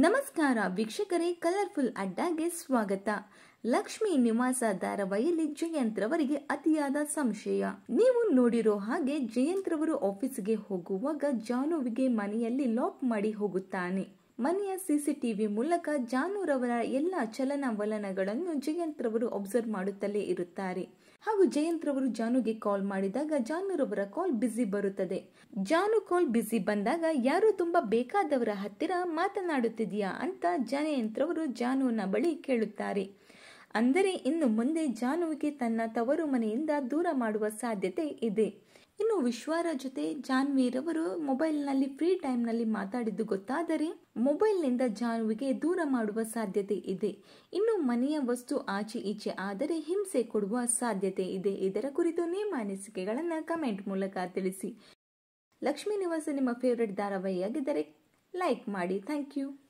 ನಮಸ್ಕಾರ ವೀಕ್ಷಕರೇ, ಕಲರ್ಫುಲ್ ಅಡ್ಡಾಗೆ ಸ್ವಾಗತ. ಲಕ್ಷ್ಮೀ ನಿವಾಸ ಧಾರಾವಾಹಿಯಲ್ಲಿ ಜಯಂತ್ ರವರಿಗೆ ಅತಿಯಾದ ಸಂಶಯ. ನೀವು ನೋಡಿರೋ ಹಾಗೆ ಜಯಂತ್ ರವರು ಆಫೀಸ್ಗೆ ಹೋಗುವಾಗ ಜಾನುವಿಗೆ ಮನೆಯಲ್ಲಿ ಲಾಕ್ ಮಾಡಿ ಹೋಗುತ್ತಾನೆ. ಮನೆಯ ಸಿಸಿಟಿವಿ ಮೂಲಕ ಜಾನುರವರ ಎಲ್ಲ ಚಲನವಲನಗಳನ್ನು ಜಯಂತ್ ರವರು ಅಬ್ಸರ್ವ್ ಮಾಡುತ್ತಲೇ ಇರುತ್ತಾರೆ. ಹಾಗೂ ಜಯಂತ್ ರವರು ಜಾನುಗೆ ಕಾಲ್ ಮಾಡಿದಾಗ ಜಾನುರವರ ಕಾಲ್ ಬಿಸಿ ಬರುತ್ತದೆ. ಜಾನು ಕಾಲ್ ಬಿಸಿ ಬಂದಾಗ ಯಾರು ತುಂಬಾ ಬೇಕಾದವರ ಹತ್ತಿರ ಮಾತನಾಡುತ್ತಿದೆಯಾ ಅಂತ ಜಯಂತ್ ರವರು ಜಾನುನ ಬಳಿ ಕೇಳುತ್ತಾರೆ. ಅಂದರೆ ಇನ್ನು ಮುಂದೆ ಜಾನುವಿಗೆ ತನ್ನ ತವರು ಮನೆಯಿಂದ ದೂರ ಮಾಡುವ ಸಾಧ್ಯತೆ ಇದೆ. ಇನ್ನು ವಿಶ್ವಾರ ಜೊತೆ ಜಾನ್ವಿರವರು ಮೊಬೈಲ್ ನಲ್ಲಿ ಫ್ರೀ ಟೈಮ್ ನಲ್ಲಿ ಮಾತಾಡಿದ್ದು ಗೊತ್ತಾದರೆ ಮೊಬೈಲ್ ನಿಂದ ಜಾನುವಿಗೆ ದೂರ ಮಾಡುವ ಸಾಧ್ಯತೆ ಇದೆ. ಇನ್ನು ಮನೆಯ ವಸ್ತು ಆಚೆ ಈಚೆ ಆದರೆ ಹಿಂಸೆ ಕೊಡುವ ಸಾಧ್ಯತೆ ಇದೆ. ಇದರ ಕುರಿತು ನಿಮ್ಮ ಅನಿಸಿಕೆಗಳನ್ನ ಕಮೆಂಟ್ ಮೂಲಕ ತಿಳಿಸಿ. ಲಕ್ಷ್ಮೀ ನಿವಾಸ ನಿಮ್ಮ ಫೇವರೇಟ್ ಧಾರಾವಾಹಿಯಾಗಿದ್ದರೆ ಲೈಕ್ ಮಾಡಿ. Thank you.